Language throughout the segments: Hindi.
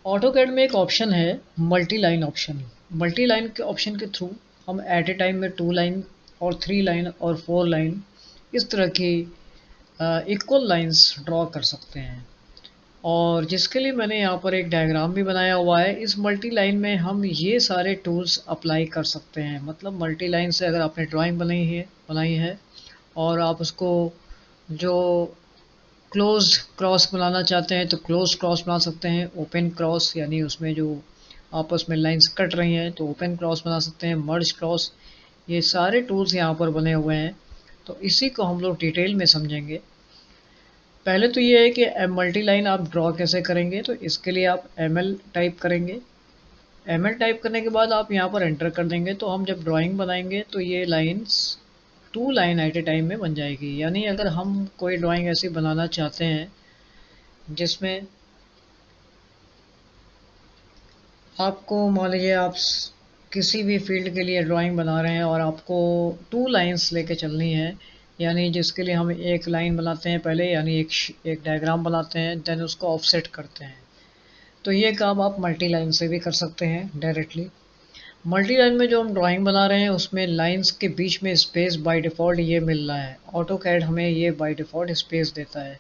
ऑटोकैड में एक ऑप्शन है multi line option. Multi line के ऑप्शन के थ्रू हम एट ए टाइम में 2 लाइन और 3 लाइन और 4 लाइन इस तरह की इक्वल लाइंस ड्रॉ कर सकते हैं। और जिसके लिए मैंने यहाँ पर एक डायग्राम भी बनाया हुआ है। इस मल्टी लाइन में हम ये सारे टूल्स अप्लाई कर सकते हैं। मतलब मल्टी लाइन से अगर आपने ड्राइंग बनाई है और आप उसको जो क्लोज्ड क्रॉस बनाना चाहते हैं तो क्लोज क्रॉस बना सकते हैं। ओपन क्रॉस यानी उसमें जो आपस में लाइंस कट रही हैं तो ओपन क्रॉस बना सकते हैं। मर्ज क्रॉस, ये सारे टूल्स यहाँ पर बने हुए हैं। तो इसी को हम लोग डिटेल में समझेंगे। पहले तो ये है कि मल्टी लाइन आप ड्रॉ कैसे करेंगे। तो इसके लिए आप ML टाइप करेंगे। ML टाइप करने के बाद आप यहाँ पर एंटर कर देंगे तो हम जब ड्राइंग बनाएंगे तो ये lines 2 line at A time में बन जाएगी। यानी अगर हम कोई ड्राइंग ऐसी बनाना चाहते हैं जिसमें आपको मान लीजिए आप किसी भी फील्ड के लिए ड्राइंग बना रहे हैं और आपको 2 लाइंस लेके चलनी है। यानी जिसके लिए हम एक लाइन बनाते हैं पहले, यानी एक डायग्राम बनाते हैं, देन उसको ऑफसेट करते हैं। तो ये काम आप मल्टी लाइन से भी कर सकते हैं डायरेक्टली। मल्टी लाइन में जो हम ड्राइंग बना रहे हैं उसमें लाइंस के बीच में स्पेस बाय डिफ़ॉल्ट ये मिल रहा है। ऑटो कैड हमें ये बाय डिफ़ॉल्ट स्पेस देता है।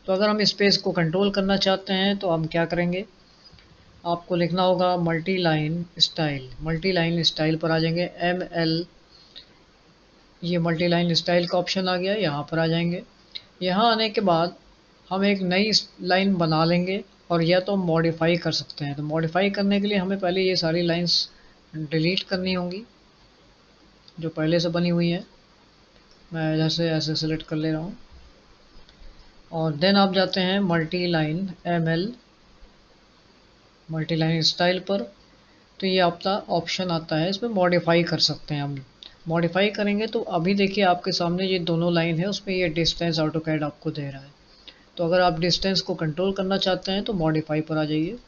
तो अगर हम स्पेस को कंट्रोल करना चाहते हैं तो हम क्या करेंगे, आपको लिखना होगा multi line style. Multi line style पर आ जाएंगे। ML, ये मल्टी लाइन स्टाइल का ऑप्शन आ गया, यहाँ पर आ जाएंगे। यहाँ आने के बाद हम एक नई लाइन बना लेंगे और या तो मॉडिफाई कर सकते हैं। तो मॉडिफाई करने के लिए हमें पहले ये सारी लाइंस डिलीट करनी होंगी जो पहले से बनी हुई हैं। मैं जैसे ऐसे सेलेक्ट कर ले रहा हूँ और देन आप जाते हैं multi line ML multi line style पर। तो ये आपका ऑप्शन आता है, इसमें मॉडिफाई कर सकते हैं हम। मॉडिफाई करेंगे तो अभी देखिए आपके सामने ये दोनों लाइन है, उसमें ये डिस्टेंस ऑटोकैड आपको दे रहा है। तो अगर आप डिस्टेंस को कंट्रोल करना चाहते हैं तो मॉडिफाई पर आ जाइए।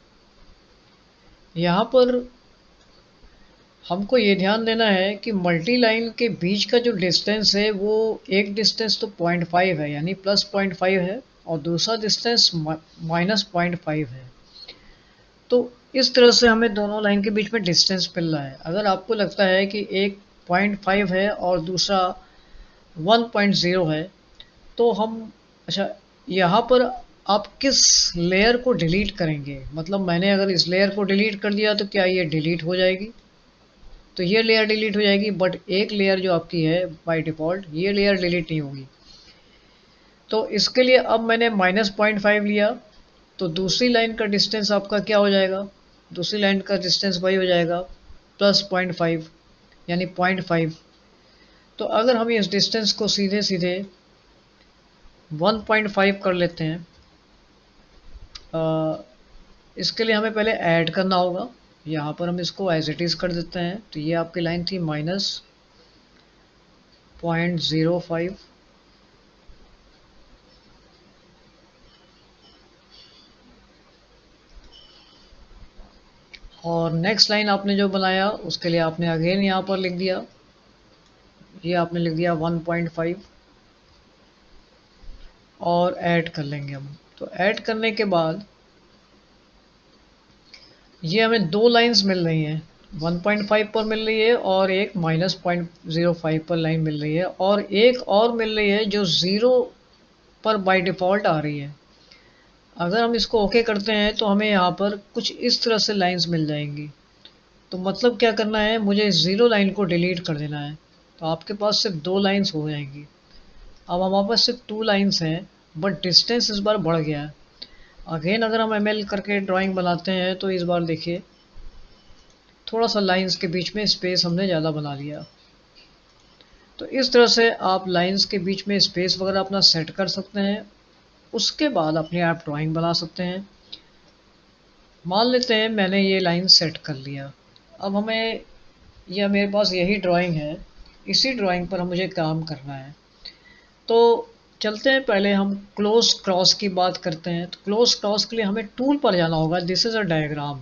यहाँ पर हमको ये ध्यान देना है कि मल्टी लाइन के बीच का जो डिस्टेंस है वो एक डिस्टेंस तो 0.5 है, यानी प्लस 0.5 है, और दूसरा डिस्टेंस माइनस 0.5 है। तो इस तरह से हमें दोनों लाइन के बीच में डिस्टेंस मिल रहा है। अगर आपको लगता है कि एक 0.5 है और दूसरा 1.0 है तो हम, अच्छा, यहाँ पर आप किस लेयर को डिलीट करेंगे। मतलब मैंने अगर इस लेयर को डिलीट कर दिया तो क्या ये डिलीट हो जाएगी। तो ये लेयर डिलीट हो जाएगी, बट एक लेयर जो आपकी है बाय डिफ़ॉल्ट ये लेयर डिलीट नहीं होगी। तो इसके लिए अब मैंने -0.5 लिया तो दूसरी लाइन का डिस्टेंस आपका क्या हो जाएगा, दूसरी लाइन का डिस्टेंस वही हो जाएगा +0.5 यानी 0.5। तो अगर हम इस डिस्टेंस को सीधे सीधे 1.5 कर लेते हैं, इसके लिए हमें पहले ऐड करना होगा। यहाँ पर हम इसको एज इट इज़ कर देते हैं। तो ये आपकी लाइन थी -0.05। और नेक्स्ट लाइन आपने जो बनाया उसके लिए आपने अगेन यहाँ पर लिख दिया, ये आपने लिख दिया 1.5 और ऐड कर लेंगे हम। तो ऐड करने के बाद ये हमें 2 लाइंस मिल रही हैं, 1.5 पर मिल रही है और एक -0.05 पर लाइन मिल रही है, और एक और मिल रही है जो 0 पर बाय डिफ़ॉल्ट आ रही है। अगर हम इसको ओके करते हैं तो हमें यहाँ पर कुछ इस तरह से लाइंस मिल जाएंगी। तो मतलब क्या करना है, मुझे 0 लाइन को डिलीट कर देना है। तो आपके पास सिर्फ 2 लाइंस हो जाएंगी। अब हमारे पास सिर्फ 2 लाइंस हैं, बट डिस्टेंस इस बार बढ़ गया है। अगेन अगर हम ML करके ड्राइंग बनाते हैं तो इस बार देखिए थोड़ा सा लाइंस के बीच में स्पेस हमने ज़्यादा बना लिया। तो इस तरह से आप लाइंस के बीच में स्पेस वगैरह अपना सेट कर सकते हैं। उसके बाद अपने आप ड्राइंग बना सकते हैं। मान लेते हैं मैंने ये लाइन सेट कर लिया। अब हमें, यह मेरे पास यही ड्राइंग है, इसी ड्राइंग पर मुझे काम करना है। तो चलते हैं, पहले हम क्लोज क्रॉस की बात करते हैं। तो क्लोज क्रॉस के लिए हमें टूल पर जाना होगा। This is a diagram.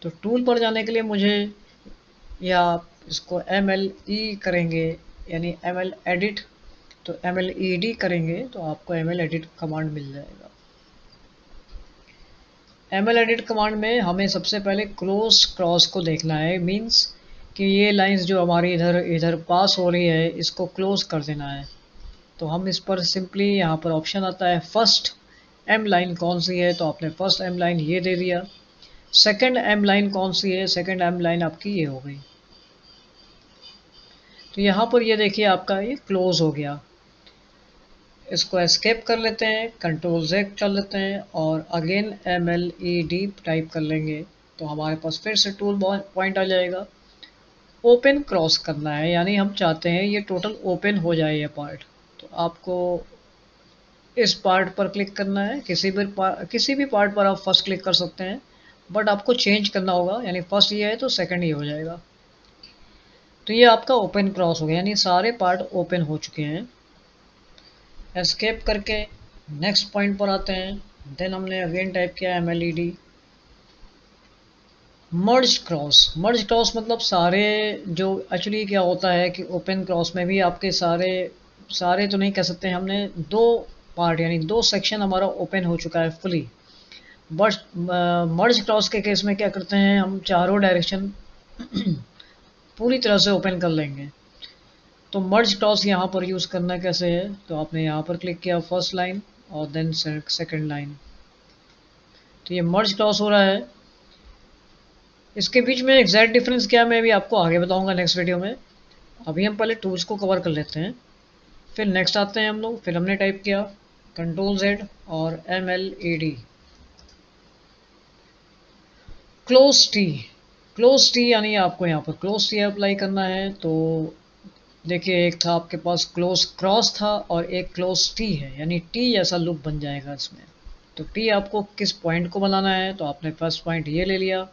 तो टूल पर जाने के लिए मुझे, या इसको MLE करेंगे यानी ML एडिट, तो MLED करेंगे तो आपको ML एडिट कमांड मिल जाएगा। एमएल एडिट कमांड में हमें सबसे पहले क्लोज क्रॉस को देखना है, मीन्स कि ये लाइंस जो हमारी इधर इधर पास हो रही है इसको क्लोज कर देना है। तो हम इस पर सिंपली यहाँ पर ऑप्शन आता है फर्स्ट एम लाइन कौन सी है, तो आपने फर्स्ट एम लाइन ये दे दिया। सेकंड एम लाइन कौन सी है, सेकंड एम लाइन आपकी ये हो गई। तो यहाँ पर ये देखिए आपका ये क्लोज हो गया। इसको एस्केप कर लेते हैं, कंट्रोल जेड कर लेते हैं और अगेन MLED टाइप कर लेंगे तो हमारे पास फिर से टूल पॉइंट आ जाएगा। ओपन क्रॉस करना है, यानी हम चाहते हैं ये टोटल ओपन हो जाए ये पार्ट। तो आपको इस पार्ट पर क्लिक करना है, किसी भी पार्ट पर आप फर्स्ट क्लिक कर सकते हैं, बट आपको चेंज करना होगा, यानी फर्स्ट ये है तो सेकंड ये हो जाएगा। तो ये आपका ओपन क्रॉस हो गया, यानी सारे पार्ट ओपन हो चुके हैं। एस्केप करके नेक्स्ट पॉइंट पर आते हैं। देन हमने अगेन टाइप किया MLED मर्ज क्रॉस। मर्ज क्रॉस मतलब सारे, जो एक्चुअली क्या होता है कि ओपन क्रॉस में भी आपके सारे सारे तो नहीं कह सकते, हमने दो पार्ट यानी दो सेक्शन हमारा ओपन हो चुका है फुली। बट मर्ज क्रॉस के केस में क्या करते हैं, हम चारों डायरेक्शन पूरी तरह से ओपन कर लेंगे। तो मर्ज क्रॉस यहाँ पर यूज़ करना कैसे है, तो आपने यहाँ पर क्लिक किया फर्स्ट लाइन और देन सेकंड लाइन, तो ये मर्ज क्रॉस हो रहा है। इसके बीच में एग्जैक्ट डिफरेंस क्या है मैं भी आपको आगे बताऊंगा नेक्स्ट वीडियो में। अभी हम पहले टूल्स को कवर कर लेते हैं, फिर नेक्स्ट आते हैं हम लोग। फिर हमने टाइप किया कंट्रोल जेड और MLED close T. Close T यानी आपको यहाँ पर क्लोज टी अप्लाई करना है। तो देखिए एक था आपके पास क्लोज क्रॉस था और एक क्लोज टी है, यानी टी जैसा लूप बन जाएगा इसमें। तो टी आपको किस पॉइंट को बनाना है, तो आपने फर्स्ट पॉइंट ये ले लिया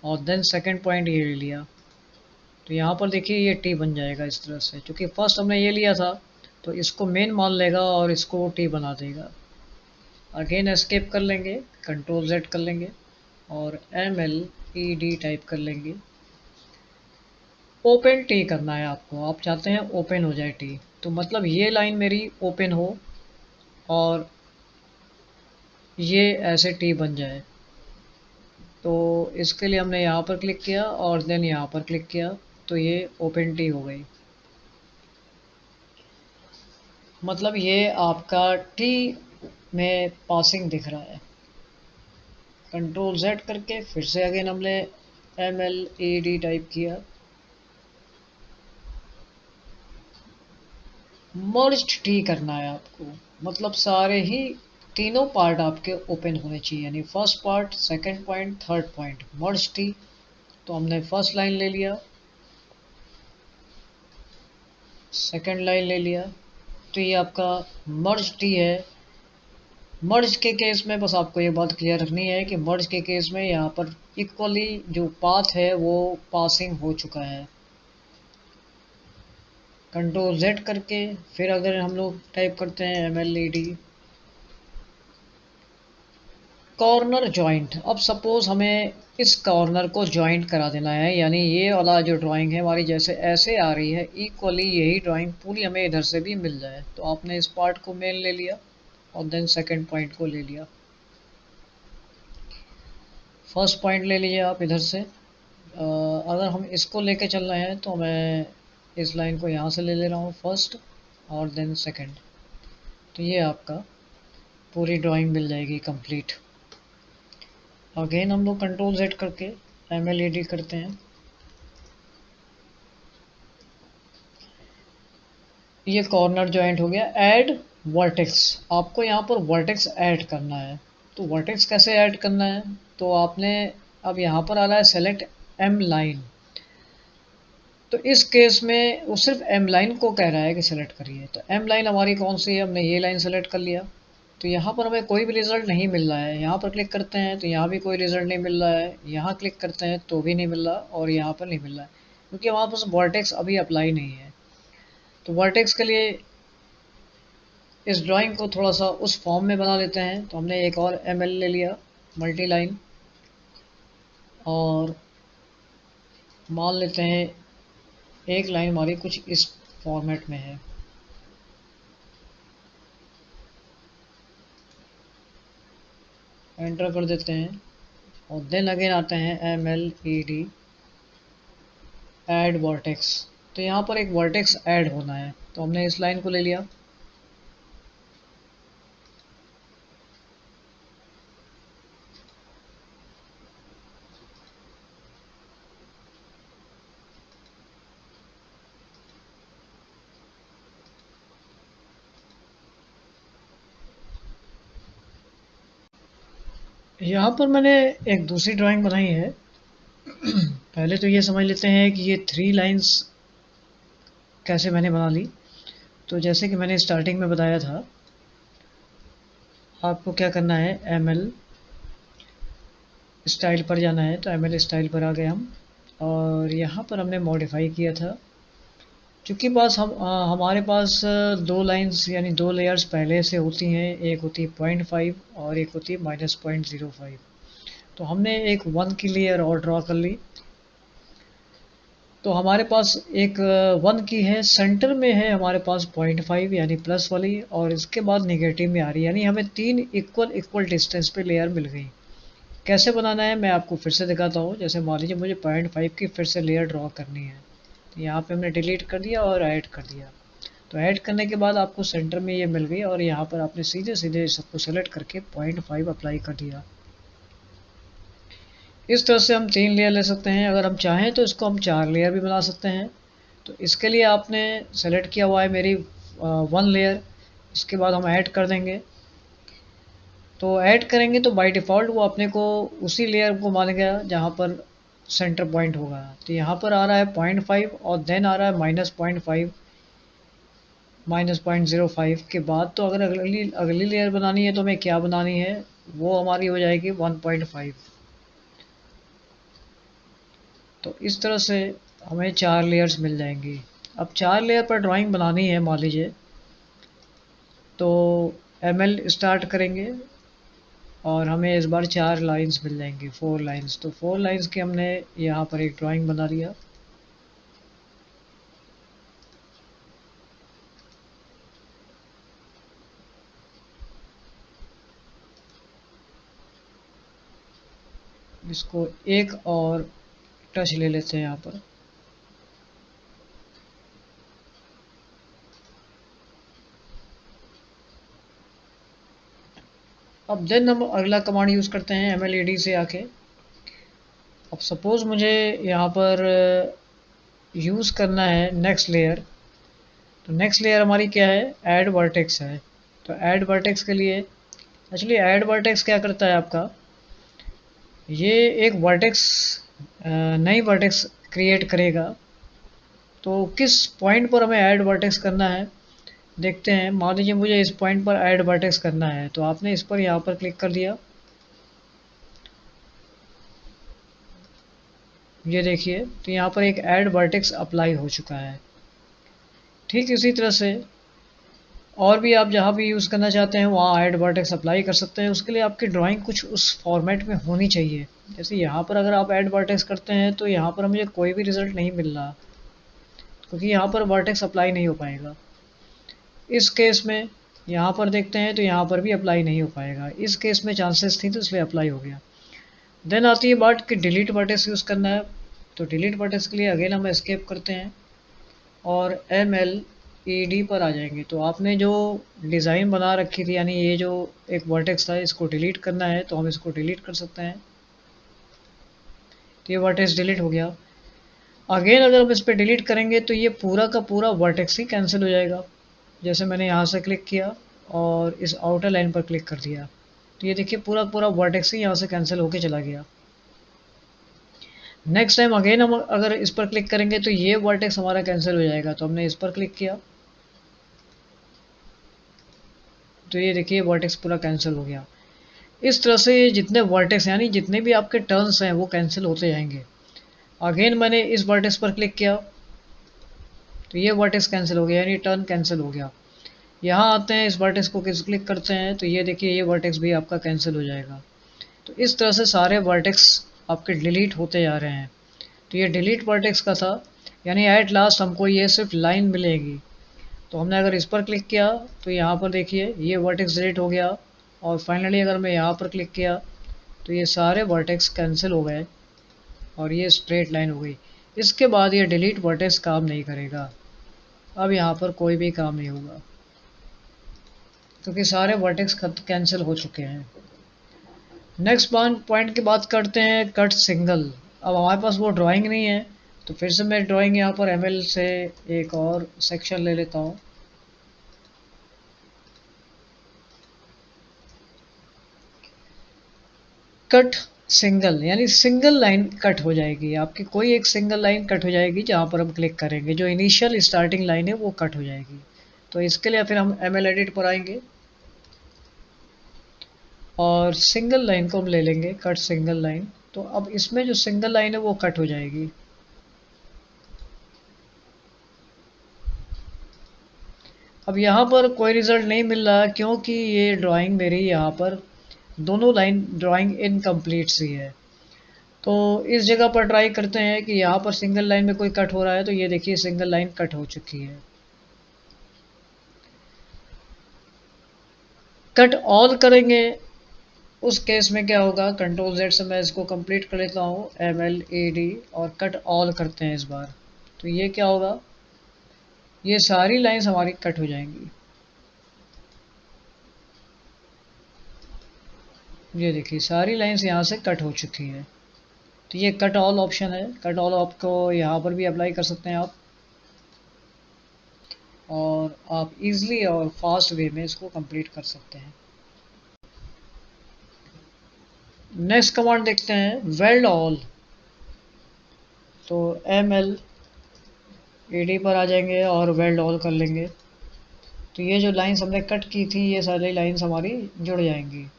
और देन सेकंड पॉइंट ये ले लिया। तो यहाँ पर देखिए ये टी बन जाएगा इस तरह से, क्योंकि फर्स्ट हमने ये लिया था तो इसको मेन मान लेगा और इसको टी बना देगा। अगेन एस्केप कर लेंगे, कंट्रोल जेड कर लेंगे और MLED टाइप कर लेंगे। ओपन टी करना है आपको, आप चाहते हैं ओपन हो जाए टी, तो मतलब ये लाइन मेरी ओपन हो और ये ऐसे टी बन जाए। तो इसके लिए हमने यहाँ पर क्लिक किया और देन यहाँ पर क्लिक किया तो ये ओपन टी हो गई। मतलब ये आपका टी में पासिंग दिख रहा है। कंट्रोल जेड करके फिर से अगेन हमने MLED टाइप किया। मर्ज्ड टी करना है आपको, मतलब सारे ही तीनों पार्ट आपके ओपन होने चाहिए, यानी first part second point third point merge टी। तो हमने फर्स्ट लाइन ले लिया, सेकंड लाइन ले लिया, तो ये आपका मर्ज टी है। मर्ज के केस में बस आपको ये बात क्लियर रखनी है कि मर्ज के केस में यहाँ पर इक्वली जो पाथ है वो पासिंग हो चुका है। कंट्रोल जेड करके फिर अगर हम लोग टाइप करते हैं MLED कॉर्नर जॉइंट। अब सपोज हमें इस कॉर्नर को जॉइंट करा देना है, यानी ये वाला जो ड्राइंग है हमारी जैसे ऐसे आ रही है इक्वली यही ड्राइंग पूरी हमें इधर से भी मिल जाए। तो आपने इस पार्ट को मेन ले लिया और देन सेकंड पॉइंट को ले लिया। फर्स्ट पॉइंट ले लीजिए आप इधर से। अगर हम इसको लेके चल रहे हैं तो मैं इस लाइन को यहाँ से ले ले रहा हूँ फर्स्ट और देन सेकंड, तो ये आपका पूरी ड्राइंग मिल जाएगी कंप्लीट। अगेन हम लोग कंट्रोल जेड करके MLED करते हैं। ये कॉर्नर जॉइंट हो गया। ऐड वर्टेक्स, आपको यहाँ पर वर्टेक्स ऐड करना है। तो वर्टेक्स कैसे ऐड करना है, तो आपने अब यहाँ पर आ रहा है सेलेक्ट M लाइन। तो इस केस में वो सिर्फ M लाइन को कह रहा है कि सेलेक्ट करिए। तो M लाइन हमारी कौन सी है, हमने ये लाइन सेलेक्ट कर लिया। तो यहाँ पर हमें कोई भी रिजल्ट नहीं मिल रहा है। यहाँ पर क्लिक करते हैं तो यहाँ भी कोई रिजल्ट नहीं मिल रहा है, यहाँ क्लिक करते हैं तो भी नहीं मिल रहा और यहाँ पर नहीं मिल रहा है, क्योंकि हमारे पास वर्टेक्स अभी अप्लाई नहीं है। तो वर्टेक्स के लिए इस ड्राइंग को थोड़ा सा उस फॉर्म में बना लेते हैं। तो हमने एक और ML ले लिया मल्टी लाइन और मान लेते हैं एक लाइन हमारी कुछ इस फॉर्मेट में है। एंटर कर देते हैं और देन अगेन आते हैं MLED ऐड वर्टेक्स। तो यहाँ पर एक वर्टेक्स ऐड होना है, तो हमने इस लाइन को ले लिया। यहाँ पर मैंने एक दूसरी ड्राइंग बनाई है। पहले तो ये समझ लेते हैं कि ये 3 लाइंस कैसे मैंने बना ली। तो जैसे कि मैंने स्टार्टिंग में बताया था, आपको क्या करना है, ML स्टाइल पर जाना है। तो ML स्टाइल पर आ गए हम, और यहाँ पर हमने मॉडिफाई किया था। चूँकि हमारे पास 2 लाइंस यानी 2 लेयर्स पहले से होती हैं, एक होती है 0.5 और एक होती है -0.05। तो हमने एक 1 की लेयर और ड्रॉ कर ली। तो हमारे पास एक 1 की है, सेंटर में है हमारे पास 0.5 यानी प्लस वाली, और इसके बाद नेगेटिव में आ रही है, यानी हमें 3 इक्वल डिस्टेंस पे लेयर मिल गई। कैसे बनाना है मैं आपको फिर से दिखाता हूँ। जैसे मान लीजिए मुझे 0.5 की फिर से लेयर ड्रॉ करनी है, तो यहाँ पे हमने डिलीट कर दिया और ऐड कर दिया। तो ऐड करने के बाद आपको सेंटर में ये मिल गई, और यहाँ पर आपने सीधे सीधे सबको सेलेक्ट करके 0.5 अप्लाई कर दिया। इस तरह से हम 3 लेयर ले सकते हैं। अगर हम चाहें तो इसको हम 4 लेयर भी बना सकते हैं। तो इसके लिए आपने सेलेक्ट किया हुआ है मेरी 1 लेयर, इसके बाद हम ऐड कर देंगे। तो ऐड करेंगे तो बाय डिफ़ॉल्ट वो अपने को उसी लेयर को मानेगा जहाँ पर सेंटर पॉइंट होगा। तो यहाँ पर आ रहा है 0.5 और देन आ रहा है -0.5 -0.05 के बाद। तो अगर अगली अगली लेयर बनानी है तो हमें क्या बनानी है, वो हमारी हो जाएगी 1.5। तो इस तरह से हमें 4 लेयर्स मिल जाएंगी। अब 4 लेयर पर ड्राइंग बनानी है मान लीजिए, तो ML स्टार्ट करेंगे और हमें इस बार 4 लाइंस मिल जाएंगी, 4 लाइंस। तो 4 लाइंस की हमने यहाँ पर एक ड्राइंग बना लिया। इसको एक और टच ले लेते हैं यहाँ पर। अब देन हम अगला कमांड यूज़ करते हैं MLED से आके। अब सपोज़ मुझे यहाँ पर यूज़ करना है नेक्स्ट लेयर। तो नेक्स्ट लेयर हमारी क्या है, ऐड वर्टेक्स है। तो ऐड वर्टेक्स के लिए एक्चुअली ऐड वर्टेक्स क्या करता है आपका, ये एक वर्टेक्स नई वर्टेक्स क्रिएट करेगा। तो किस पॉइंट पर हमें ऐड वर्टेक्स करना है देखते हैं। मान लीजिए मुझे इस पॉइंट पर ऐड वर्टेक्स करना है, तो आपने इस पर यहाँ पर क्लिक कर दिया। ये देखिए, तो यहाँ पर एक ऐड वर्टेक्स अप्लाई हो चुका है। ठीक इसी तरह से और भी आप जहाँ भी यूज़ करना चाहते हैं वहाँ ऐड वर्टेक्स अप्लाई कर सकते हैं। उसके लिए आपकी ड्राइंग कुछ उस फॉर्मेट में होनी चाहिए। जैसे यहाँ पर अगर आप ऐड वर्टेक्स करते हैं तो यहाँ पर मुझे कोई भी रिज़ल्ट नहीं मिल रहा, क्योंकि यहाँ पर वर्टेक्स अप्लाई नहीं हो पाएगा। इस केस में यहाँ पर देखते हैं तो यहाँ पर भी अप्लाई नहीं हो पाएगा। इस केस में चांसेस थी तो इसलिए अप्लाई हो गया। देन आती है बात कि डिलीट वर्टेक्स यूज़ करना है। तो डिलीट वर्टेक्स के लिए अगेन हम एस्केप करते हैं और MLED पर आ जाएंगे। तो आपने जो डिज़ाइन बना रखी थी, यानी ये जो एक वर्टेक्स था, इसको डिलीट करना है तो हम इसको डिलीट कर सकते हैं। तो ये वर्टेक्स डिलीट हो गया। अगेन अगर हम इस पर डिलीट करेंगे तो ये पूरा का पूरा वर्टेक्स ही कैंसिल हो जाएगा। जैसे मैंने यहाँ से क्लिक किया और इस आउटर लाइन पर क्लिक कर दिया, तो ये देखिए पूरा पूरा वर्टेक्स ही यहाँ से कैंसिल होके चला गया। नेक्स्ट टाइम अगेन हम अगर इस पर क्लिक करेंगे तो ये वर्टेक्स हमारा कैंसिल हो जाएगा। तो हमने इस पर क्लिक किया, तो ये देखिए वर्टेक्स पूरा कैंसिल हो गया। इस तरह से जितने वर्टेक्स यानी जितने भी आपके टर्न्स हैं वो कैंसिल होते जाएंगे। अगेन मैंने इस वर्टेक्स पर क्लिक किया तो ये वर्टेक्स कैंसिल हो गया, यानी टर्न कैंसिल हो गया। यहाँ आते हैं, इस वर्टेक्स को क्लिक करते हैं तो ये देखिए ये वर्टेक्स भी आपका कैंसिल हो जाएगा। तो इस तरह से सारे वर्टेक्स आपके डिलीट होते जा रहे हैं। तो ये डिलीट वर्टेक्स का था, यानी एट लास्ट हमको ये सिर्फ लाइन मिलेगी। तो हमने अगर इस पर क्लिक किया तो यहाँ पर देखिए ये वर्टेक्स डिलीट हो गया। और फाइनली अगर मैं यहाँ पर क्लिक किया तो ये सारे वर्टेक्स कैंसिल हो गए और ये स्ट्रेट लाइन हो गई। इसके बाद ये डिलीट वर्टेक्स काम नहीं करेगा, अब यहाँ पर कोई भी काम नहीं होगा क्योंकि सारे वर्टेक्स कैंसिल हो चुके हैं। नेक्स्ट पॉइंट की बात करते हैं, कट सिंगल। अब हमारे पास वो ड्राइंग नहीं है तो फिर से मैं ड्राइंग यहाँ पर एमएल से एक और सेक्शन ले लेता हूँ। कट सिंगल यानी सिंगल लाइन कट हो जाएगी आपकी, कोई एक सिंगल लाइन कट हो जाएगी जहाँ पर हम क्लिक करेंगे, जो इनिशियल स्टार्टिंग लाइन है वो कट हो जाएगी। तो इसके लिए फिर हम एमएल एडिट पर आएंगे और सिंगल लाइन को हम ले लेंगे, कट सिंगल लाइन। तो अब इसमें जो सिंगल लाइन है वो कट हो जाएगी। अब यहाँ पर कोई रिजल्ट नहीं मिल रहा क्योंकि ये ड्राइंग मेरी यहाँ पर दोनों लाइन ड्राइंग इनकम्प्लीट सी है। तो इस जगह पर ट्राई करते हैं कि यहाँ पर सिंगल लाइन में कोई कट हो रहा है, तो ये देखिए सिंगल लाइन कट हो चुकी है। कट ऑल करेंगे, उस केस में क्या होगा, कंट्रोल जेड से मैं इसको कंप्लीट कर लेता हूँ, MLAD, और कट ऑल करते हैं इस बार। तो ये क्या होगा, ये सारी लाइंस हमारी कट हो जाएंगी। ये देखिए सारी लाइंस यहाँ से कट हो चुकी है। तो ये कट ऑल ऑप्शन है, कट ऑल आपको यहाँ पर भी अप्लाई कर सकते हैं आप, और आप इजीली और फास्ट वे में इसको कंप्लीट कर सकते हैं। नेक्स्ट कमांड देखते हैं, वेल्ड ऑल। तो MLAD पर आ जाएंगे और वेल्ड ऑल कर लेंगे। तो ये जो लाइंस हमने कट की थी ये सारी लाइंस हमारी जुड़ जाएंगी।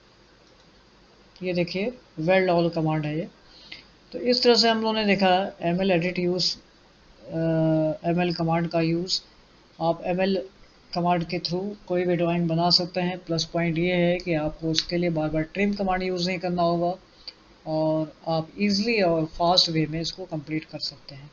ये देखिए वेल्ड ऑल कमांड है ये। तो इस तरह से हम लोगों ने देखा ML edit use, ML command का यूज़। आप ML कमांड के थ्रू कोई भी ड्राइंग बना सकते हैं। प्लस पॉइंट ये है कि आपको उसके लिए बार बार ट्रिम कमांड यूज़ नहीं करना होगा और आप इजीली और फास्ट वे में इसको कंप्लीट कर सकते हैं।